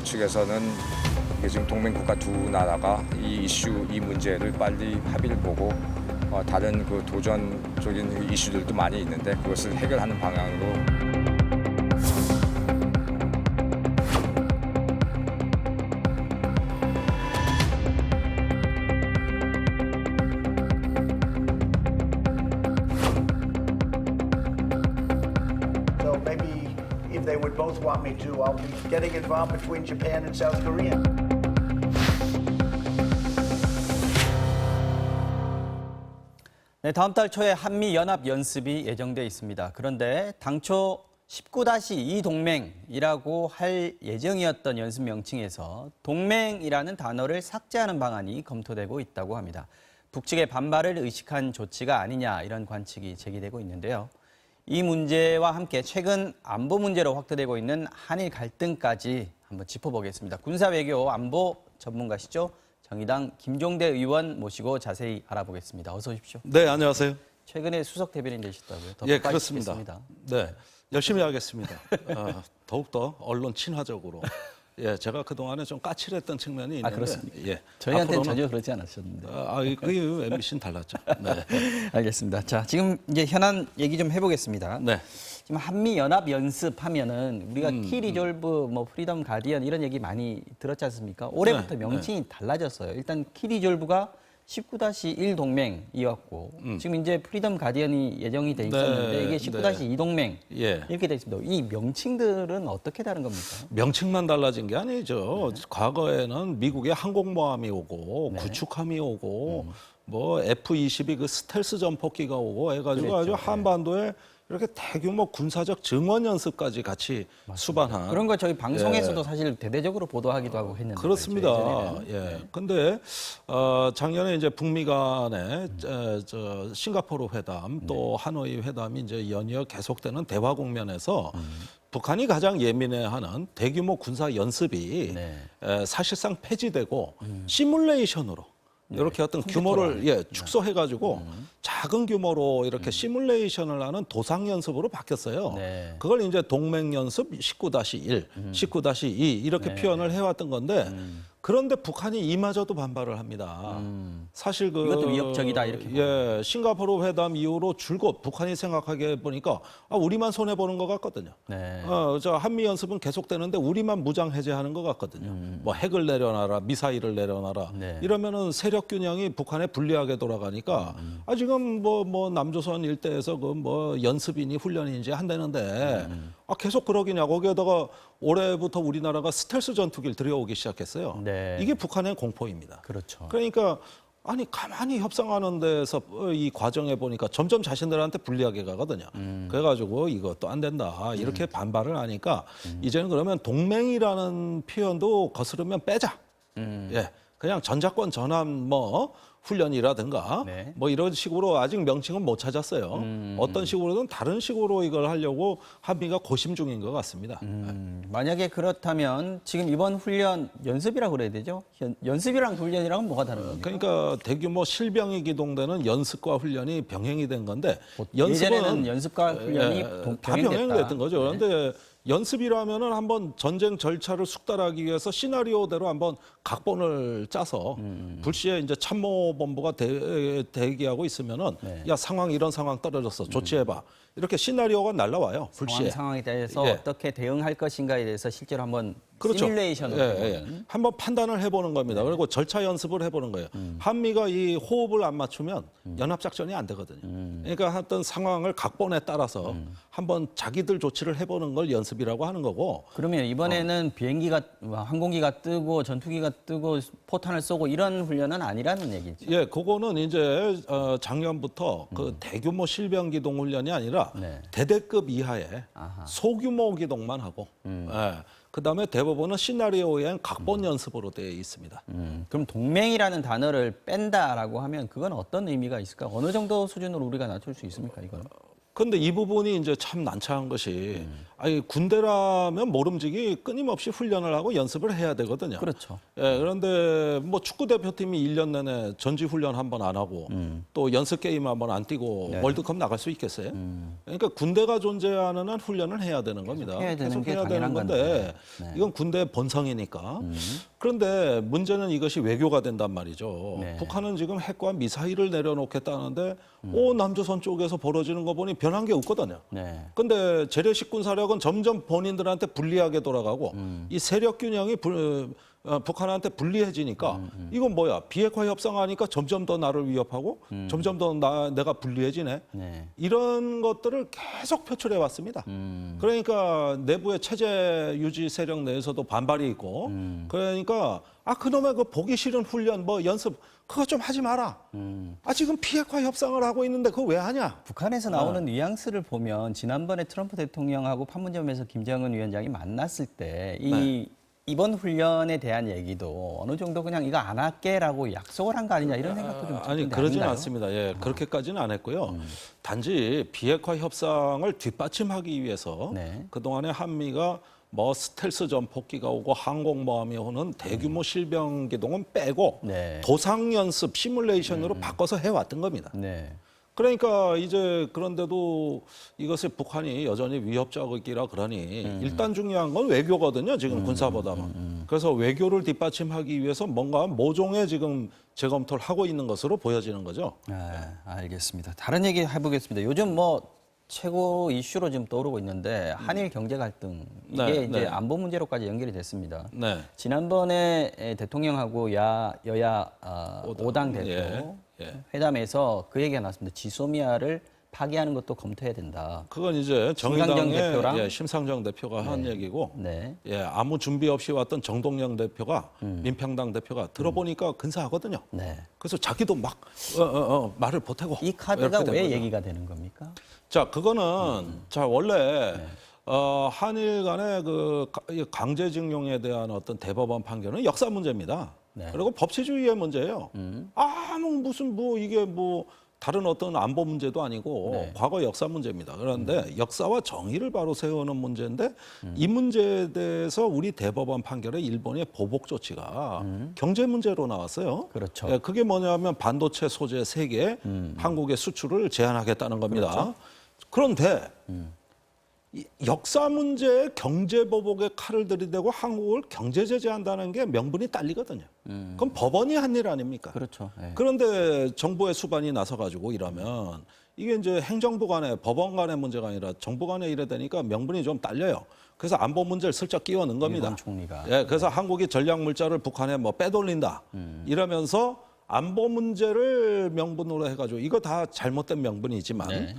측에서는 이게 지금 동맹국가 두 나라가 이 문제를 빨리 합의를 보고 다른 그 도전적인 이슈들도 많이 있는데 그것을 해결하는 방향으로. So maybe if they would both want me to, I'll be getting involved between Japan and South Korea. 네, 다음 달 초에 한미 연합 연습이 예정돼 있습니다. 그런데 당초 19-2 동맹이라고 할 예정이었던 연습 명칭에서 동맹이라는 단어를 삭제하는 방안이 검토되고 있다고 합니다. 북측의 반발을 의식한 조치가 아니냐 이런 관측이 제기되고 있는데요. 이 문제와 함께 최근 안보 문제로 확대되고 있는 한일 갈등까지 한번 짚어보겠습니다. 군사외교 안보 전문가시죠? 정의당 김종대 의원 모시고 자세히 알아보겠습니다. 어서 오십시오. 네, 안녕하세요. 최근에 수석 대변인 되셨다고요? 더 예, 가까이 그렇습니다. 뵙겠습니다. 네, 열심히 하겠습니다. 더욱더 언론 친화적으로. 예, 제가 그동안에 좀 까칠했던 측면이 있는데. 그렇습니까? 예, 저희한테는 앞으로는- 전혀 그러지 않으셨는데. 그 MBC는 달랐죠. 네. 알겠습니다. 자, 지금 이제 현안 얘기 좀 해보겠습니다. 네. 지금 한미 연합 연습하면은 우리가 키 리졸브, 뭐 프리덤 가디언 이런 얘기 많이 들었지 않습니까? 올해부터 네, 명칭이 달라졌어요. 일단 키 리졸브가 19-1 동맹이었고 지금 이제 프리덤 가디언이 예정이 돼 있었는데 이게 19-2 동맹 예. 이렇게 돼 있습니다. 이 명칭들은 어떻게 다른 겁니까? 명칭만 달라진 게 아니죠. 과거에는 미국의 항공모함이 오고 구축함이 오고 뭐 F-22 그 스텔스 전폭기가 오고 해가지고 그랬죠. 아주 한반도에 이렇게 대규모 군사적 증원 연습까지 같이 수반한 그런 거 저희 방송에서도 사실 대대적으로 보도하기도 하고 했는데 그렇습니다. 예전에는. 예. 근데 작년에 이제 북미 간의 저 싱가포르 회담 또 하노이 회담이 이제 연이어 계속되는 대화 국면에서 북한이 가장 예민해하는 대규모 군사 연습이 사실상 폐지되고 시뮬레이션으로 이렇게 어떤 규모를 축소해가지고 작은 규모로 이렇게 시뮬레이션을 하는 도상 연습으로 바뀌었어요. 네. 그걸 이제 동맹 연습 19-1, 19-2 이렇게 표현을 해왔던 건데 그런데 북한이 이마저도 반발을 합니다. 사실 이것도 위협적이다, 이렇게 싱가포르 회담 이후로 줄곧 북한이 생각하게 보니까 우리만 손해 보는 것 같거든요. 네. 저 한미 연습은 계속되는데 우리만 무장 해제하는 것 같거든요. 뭐 핵을 내려놔라, 미사일을 내려놔라. 네. 이러면은 세력 균형이 북한에 불리하게 돌아가니까 지금 뭐 남조선 일대에서 그 뭐 연습이니 훈련인지 한다는데 계속 그러기냐. 거기에다가 올해부터 우리나라가 스텔스 전투기를 들여오기 시작했어요. 네. 이게 북한의 공포입니다. 그렇죠. 그러니까 가만히 협상하는 데서 이 과정에 보니까 점점 자신들한테 불리하게 가거든요. 그래가지고 이것도 안 된다. 이렇게 반발을 하니까 이제는 그러면 동맹이라는 표현도 거스르면 빼자. 예, 그냥 전자권 전환 뭐 훈련이라든가 네. 뭐 이런 식으로 아직 명칭은 못 찾았어요. 어떤 식으로든 다른 식으로 이걸 하려고 한미가 고심 중인 것 같습니다. 만약에 그렇다면 지금 이번 훈련 연습이라고 그래야 되죠? 연습이랑 훈련이랑은 뭐가 다른 겁니까? 그러니까 대규모 실병이 기동되는 연습과 훈련이 병행이 된 건데 예전에는 연습과 훈련이 다 병행됐던 거죠. 네. 그런데 연습이라면은 한번 전쟁 절차를 숙달하기 위해서 시나리오대로 한번 각본을 짜서 불시에 이제 참모본부가 대기하고 있으면은 야 상황 이런 상황 떨어졌어 조치해봐 이렇게 시나리오가 날라와요 불시에. 상황에 대해서 예. 어떻게 대응할 것인가에 대해서 실제로 한번 그렇죠. 시뮬레이션으로 한번 판단을 해보는 겁니다. 그리고 절차 연습을 해보는 거예요. 한미가 이 호흡을 안 맞추면 연합작전이 안 되거든요. 그러니까 어떤 상황을 각본에 따라서 한번 자기들 조치를 해보는 걸 연습이라고 하는 거고. 그러면 이번에는 비행기가 항공기가 뜨고 전투기가 뜨고 포탄을 쏘고 이런 훈련은 아니라는 얘기죠. 예, 그거는 이제 작년부터 그 대규모 실병 기동 훈련이 아니라 대대급 이하의 소규모 기동만 하고. 예. 그다음에 대부분은 시나리오엔 각본 연습으로 되어 있습니다. 그럼 동맹이라는 단어를 뺀다라고 하면 그건 어떤 의미가 있을까? 어느 정도 수준으로 우리가 낮출 수 있습니까, 이건? 그런데 이 부분이 이제 참 난처한 것이 아니 군대라면 모름지기 끊임없이 훈련을 하고 연습을 해야 되거든요. 그렇죠. 예, 그런데 뭐 축구 대표팀이 1년 내내 전지 훈련 한 번 안 하고 또 연습 게임 한 번 안 뛰고 네. 월드컵 나갈 수 있겠어요? 그러니까 군대가 존재하는 한 훈련을 해야 되는 겁니다. 해야 되는 계속 게 해야 되는 당연한 건데 건데. 네. 이건 군대의 본성이니까. 그런데 문제는 이것이 외교가 된단 말이죠. 네. 북한은 지금 핵과 미사일을 내려놓겠다는데 남조선 쪽에서 벌어지는 거 보니 변한 게 없거든요. 네. 근데 재래식 군사력은 점점 본인들한테 불리하게 돌아가고 이 세력 균형이 북한한테 불리해지니까 이건 뭐야 비핵화 협상하니까 점점 더 나를 위협하고 점점 더 내가 불리해지네. 네. 이런 것들을 계속 표출해 왔습니다. 그러니까 내부의 체제 유지 세력 내에서도 반발이 있고 그러니까 그놈의 그 보기 싫은 훈련 뭐 연습 그거 좀 하지 마라. 지금 비핵화 협상을 하고 있는데 그거 왜 하냐? 북한에서 나오는 뉘앙스를 보면 지난번에 트럼프 대통령하고 판문점에서 김정은 위원장이 만났을 때 이번 훈련에 대한 얘기도 어느 정도 그냥 이거 안 할게라고 약속을 한 거 아니냐 이런 생각도 좀 아니 드는데 그러지는 아닌가요? 않습니다. 예, 그렇게까지는 안 했고요. 단지 비핵화 협상을 뒷받침하기 위해서 네. 그동안에 한미가 뭐 스텔스 전폭기가 오고 항공모함이 오는 대규모 실병 기동은 빼고 네. 도상 연습 시뮬레이션으로 바꿔서 해왔던 겁니다. 네. 그러니까 이제 그런데도 이것을 북한이 여전히 위협적이라 그러니 일단 중요한 건 외교거든요. 지금 군사보다는. 그래서 외교를 뒷받침하기 위해서 뭔가 모종의 지금 재검토를 하고 있는 것으로 보여지는 거죠. 알겠습니다. 다른 얘기 해보겠습니다. 요즘 뭐 최고 이슈로 지금 떠오르고 있는데 한일 경제 갈등 이게 네, 이제 네. 안보 문제로까지 연결이 됐습니다. 네. 지난번에 대통령하고 여야 5당 대표 예. 회담에서 그 얘기가 나왔습니다. 지소미아를 파기하는 것도 검토해야 된다. 그건 이제 심상정 정의당의 대표랑? 심상정 대표가 한 얘기고 네. 아무 준비 없이 왔던 정동영 대표가 민평당 대표가 들어보니까 근사하거든요. 네. 그래서 자기도 막 말을 보태고 이 카드가 이렇게 된 왜 거죠. 얘기가 되는 겁니까? 자, 그거는 자 원래 한일 간의 그 강제징용에 대한 어떤 대법원 판결은 역사 문제입니다. 네. 그리고 법치주의의 문제예요. 무슨 뭐 이게 뭐 다른 어떤 안보 문제도 아니고 네. 과거 역사 문제입니다. 그런데 역사와 정의를 바로 세우는 문제인데 이 문제에 대해서 우리 대법원 판결에 일본의 보복 조치가 경제 문제로 나왔어요. 그렇죠. 예, 그게 뭐냐면 반도체 소재 3개 한국의 수출을 제한하겠다는 겁니다. 그렇죠. 그런데 이 역사 문제에 경제 보복의 칼을 들이대고 한국을 경제 제재한다는 게 명분이 딸리거든요. 그럼 법원이 한 일 아닙니까? 그렇죠. 네. 그런데 정부의 수반이 나서가지고 이러면 이게 이제 행정부 간의 법원 간의 문제가 아니라 정부 간에 이래 되니까 명분이 좀 딸려요. 그래서 안보 문제를 슬쩍 끼워 넣은 겁니다. 일본 총리가. 예, 그래서 한국이 전략 물자를 북한에 뭐 빼돌린다 이러면서 안보 문제를 명분으로 해가지고 이거 다 잘못된 명분이지만 네.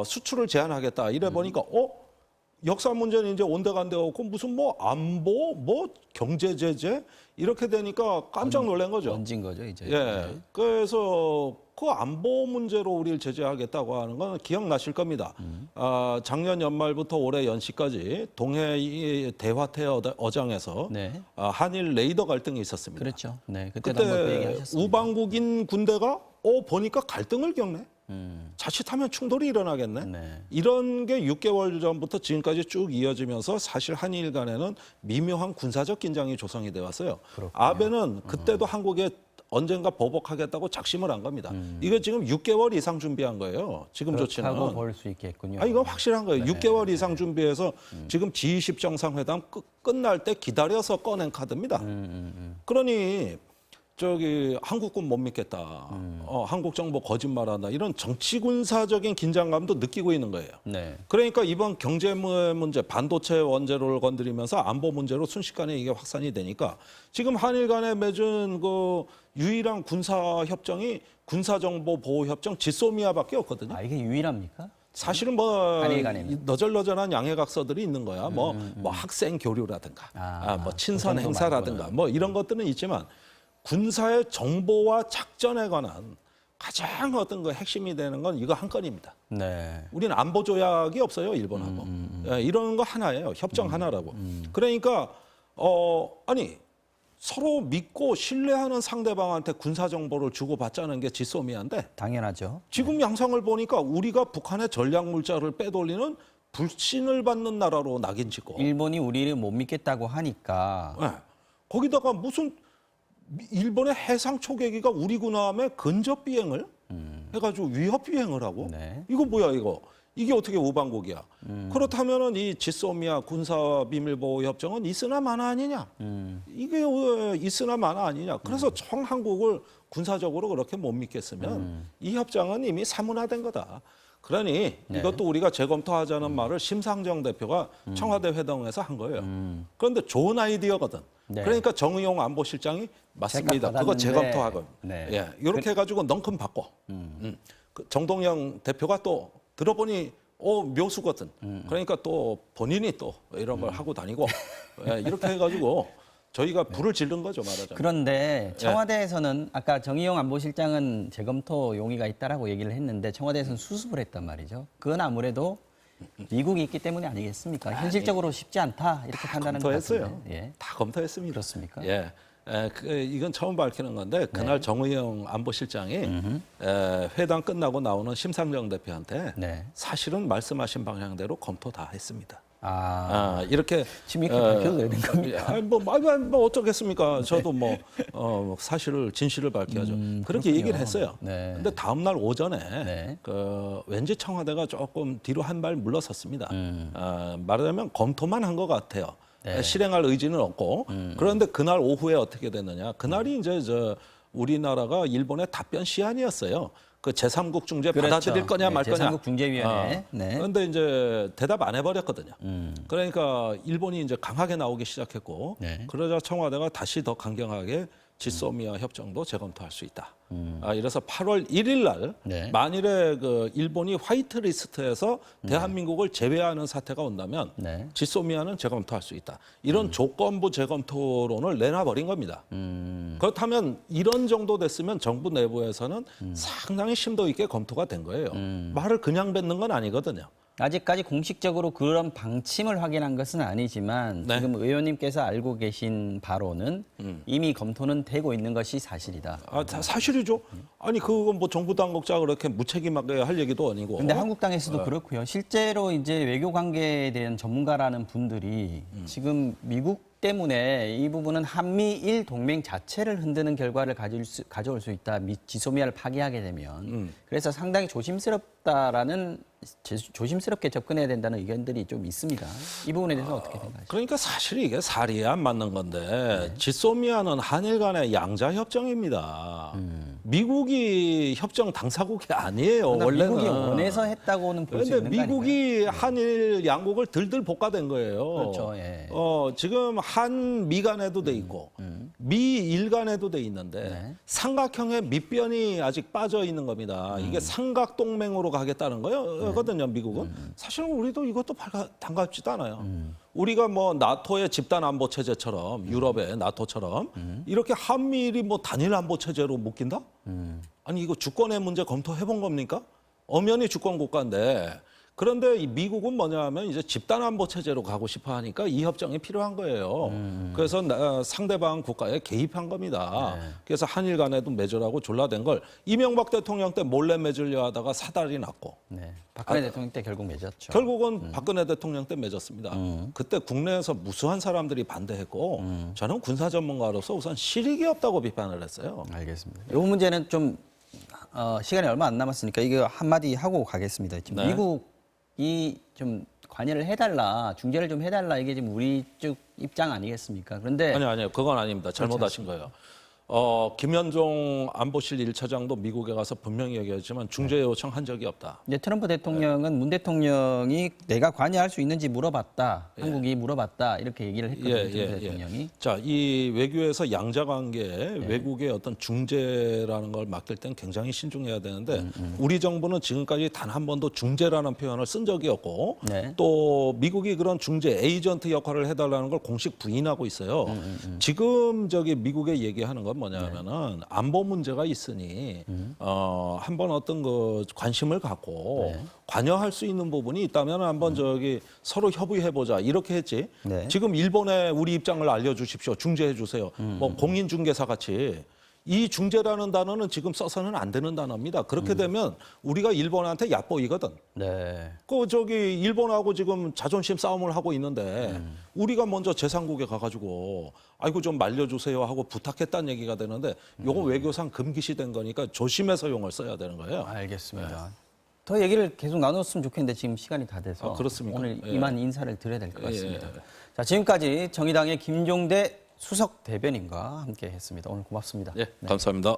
수출을 제한하겠다 이래 보니까 역사 문제는 이제 온데간데 없고 무슨 뭐 안보 뭐 경제 제재 이렇게 되니까 깜짝 놀란 거죠. 얹은 거죠 이제. 예. 그래서 그 안보 문제로 우리를 제재하겠다고 하는 건 기억나실 겁니다. 작년 연말부터 올해 연시까지 동해 이 대화태 어장에서 네. 한일 레이더 갈등이 있었습니다. 그렇죠. 네. 그때도 한번 그 그때 얘기하셨습니다. 우방국인 군대가 보니까 갈등을 겪네. 자칫하면 충돌이 일어나겠네. 네. 이런 게 6개월 전부터 지금까지 쭉 이어지면서 사실 한일 간에는 미묘한 군사적 긴장이 조성이 돼 왔어요. 아베는 그때도 한국에 언젠가 보복하겠다고 작심을 한 겁니다. 이거 지금 6개월 이상 준비한 거예요. 지금 조치는. 그렇다고 볼 수 있겠군요. 이건 확실한 거예요. 6개월 이상 준비해서 지금 G20 정상회담 끝날 때 기다려서 꺼낸 카드입니다. 그러니 한국군 못 믿겠다. 한국 정부 거짓말한다. 이런 정치 군사적인 긴장감도 느끼고 있는 거예요. 네. 그러니까 이번 경제 문제, 반도체 원재료를 건드리면서 안보 문제로 순식간에 이게 확산이 되니까 지금 한일 간에 맺은 그 유일한 군사 협정이 군사정보 보호 협정 지소미아밖에 없거든요. 이게 유일합니까? 사실은 뭐 한일 간에는? 너절너절한 양해각서들이 있는 거야. 뭐 학생 교류라든가, 뭐 친선 그 정도 행사라든가, 말고는. 뭐 이런 것들은 있지만 군사의 정보와 작전에 관한 가장 어떤 그 핵심이 되는 건 이거 한 건입니다. 네. 우리는 안보 조약이 없어요, 일본하고. 예, 이런 거 하나예요. 협정 하나라고. 그러니까 서로 믿고 신뢰하는 상대방한테 군사 정보를 주고받자는 게 지소미아인데 당연하죠. 지금 양상을 보니까 우리가 북한의 전략 물자를 빼돌리는 불신을 받는 나라로 낙인 찍고 일본이 우리를 못 믿겠다고 하니까 네. 거기다가 무슨 일본의 해상 초계기가 우리 군함에 근접 비행을 해가지고 위협 비행을 하고 네. 이거 뭐야 이거 이게 어떻게 우방국이야? 그렇다면은 이 지소미아 군사 비밀 보호 협정은 있으나 마나 아니냐? 이게 왜 있으나 마나 아니냐? 그래서 청 한국을 군사적으로 그렇게 못 믿겠으면 이 협정은 이미 사문화된 거다. 그러니 이것도 우리가 재검토하자는 말을 심상정 대표가 청와대 회동에서 한 거예요. 그런데 좋은 아이디어거든. 네. 그러니까 정의용 안보실장이 맞습니다. 그거 받았는데, 재검토하고 네. 예, 이렇게 해가지고 넝큼 바꿔. 그 정동영 대표가 또 들어보니 묘수거든. 그러니까 또 본인이 또 이런 걸 하고 다니고 예, 이렇게 해가지고 저희가 불을 지른 거죠 말하자면. 그런데 청와대에서는 아까 정의용 안보실장은 재검토 용의가 있다라고 얘기를 했는데 청와대에서는 수습을 했단 말이죠. 그건 아무래도 미국이 있기 때문이 아니겠습니까? 현실적으로 쉽지 않다 이렇게 판단하는 것 검토했어요. 같은데. 예. 다 검토했습니다. 그렇습니까? 예. 이건 처음 밝히는 건데 그날 정의용 안보실장이 회담 끝나고 나오는 심상정 대표한테 네. 사실은 말씀하신 방향대로 검토 다 했습니다. 지금 이렇게 이렇게 밝혀도 되는 겁니까? 아니, 뭐 어쩌겠습니까? 저도 사실을 진실을 밝혀야죠. 그렇게 그렇군요. 얘기를 했어요. 네. 근데 다음 날 오전에 네. 왠지 청와대가 조금 뒤로 한 발 물러섰습니다. 말하자면 검토만 한 것 같아요. 네. 실행할 의지는 없고. 그런데 그날 오후에 어떻게 됐느냐? 그날이 이제 우리나라가 일본의 답변 시한이었어요. 그 제3국 중재 그렇죠. 받아들일 거냐 네, 말 거냐. 제3국 중재위원회. 네. 그런데 이제 대답 안 해버렸거든요. 그러니까 일본이 이제 강하게 나오기 시작했고, 네. 그러자 청와대가 다시 더 강경하게 지소미아 협정도 재검토할 수 있다. 이래서 8월 1일 날 네. 만일에 그 일본이 화이트리스트에서 대한민국을 제외하는 사태가 온다면 네. 지소미아는 재검토할 수 있다. 이런 조건부 재검토론을 내놔버린 겁니다. 그렇다면 이런 정도 됐으면 정부 내부에서는 상당히 심도 있게 검토가 된 거예요. 말을 그냥 뱉는 건 아니거든요. 아직까지 공식적으로 그런 방침을 확인한 것은 아니지만 네. 지금 의원님께서 알고 계신 바로는 이미 검토는 되고 있는 것이 사실이다. 사실이죠. 아니 그건 뭐 정부 당국자가 그렇게 무책임하게 할 얘기도 아니고. 근데 한국당에서도 그렇고요. 실제로 이제 외교 관계에 대한 전문가라는 분들이 지금 미국 때문에 이 부분은 한미일 동맹 자체를 흔드는 결과를 가져올 수 있다. 지소미아를 파기하게 되면. 그래서 상당히 조심스럽게 접근해야 된다는 의견들이 좀 있습니다. 이 부분에 대해서 어떻게 생각하십니까? 그러니까 사실 이게 사리에 안 맞는 건데 지소미아는 한일 간의 양자 협정입니다. 미국이 협정 당사국이 아니에요. 원래는. 미국이 원해서 했다고는 볼 수 그런데 있는 거 미국이 한일 양국을 들들 볶아댄 거예요. 그렇죠, 예. 지금 한미 간에도 돼 있고 미일 간에도 돼 있는데 네. 삼각형의 밑변이 아직 빠져 있는 겁니다. 이게 삼각 동맹으로 가겠다는 거거든요. 미국은 사실은 우리도 이것도 반갑지도 않아요. 우리가 뭐 나토의 집단 안보 체제처럼 유럽의 나토처럼 이렇게 한미일이 뭐 단일 안보 체제로 묶인다? 아니 이거 주권의 문제 검토해 본 겁니까? 엄연히 주권 국가인데 그런데 이 미국은 뭐냐 하면 이제 집단 안보 체제로 가고 싶어 하니까 이 협정이 필요한 거예요. 그래서 상대방 국가에 개입한 겁니다. 그래서 한일 간에도 맺으라고 졸라댄 걸 이명박 대통령 때 몰래 맺으려 하다가 사달이 났고 네. 박근혜 대통령 때 결국 맺었죠. 결국은 박근혜 대통령 때 맺었습니다. 그때 국내에서 무수한 사람들이 반대했고 저는 군사 전문가로서 우선 실익이 없다고 비판을 했어요. 알겠습니다. 이 문제는 좀 시간이 얼마 안 남았으니까 이거 한마디 하고 가겠습니다. 지금 네. 미국이 좀 관여를 해달라, 중재를 좀 해달라 이게 지금 우리 쪽 입장 아니겠습니까? 그런데 아니요. 그건 아닙니다. 잘못하신 거예요. 김현종 안보실 1차장도 미국에 가서 분명히 얘기했지만 중재 요청한 적이 없다. 이제 트럼프 대통령은 문 대통령이 내가 관여할 수 있는지 물어봤다. 한국이 물어봤다. 이렇게 얘기를 했거든요. 트럼프 대통령이. 자, 이 외교에서 양자관계, 외국의 어떤 중재라는 걸 맡길 땐 굉장히 신중해야 되는데 우리 정부는 지금까지 단 한 번도 중재라는 표현을 쓴 적이 없고 네. 또 미국이 그런 중재 에이전트 역할을 해달라는 걸 공식 부인하고 있어요. 지금 미국에 얘기하는 건 뭐냐면은 안보 문제가 있으니 한번 어떤 그 관심을 갖고 관여할 수 있는 부분이 있다면 한번 서로 협의해 보자 이렇게 했지. 네. 지금 일본에 우리 입장을 알려주십시오. 중재해 주세요. 뭐 공인중개사 같이 이 중재라는 단어는 지금 써서는 안 되는 단어입니다. 그렇게 되면 우리가 일본한테 얕보이거든. 네. 그 저기 일본하고 지금 자존심 싸움을 하고 있는데 우리가 먼저 제3국에 가가지고 아이고 좀 말려주세요 하고 부탁했다는 얘기가 되는데 요거 외교상 금기시된 거니까 조심해서 용어를 써야 되는 거예요. 알겠습니다. 더 얘기를 계속 나눴으면 좋겠는데 지금 시간이 다 돼서 그렇습니까? 오늘 예. 이만 인사를 드려야 될 것 같습니다. 예. 자, 지금까지 정의당의 김종대 수석 대변인과 함께 했습니다. 오늘 고맙습니다. 예, 감사합니다.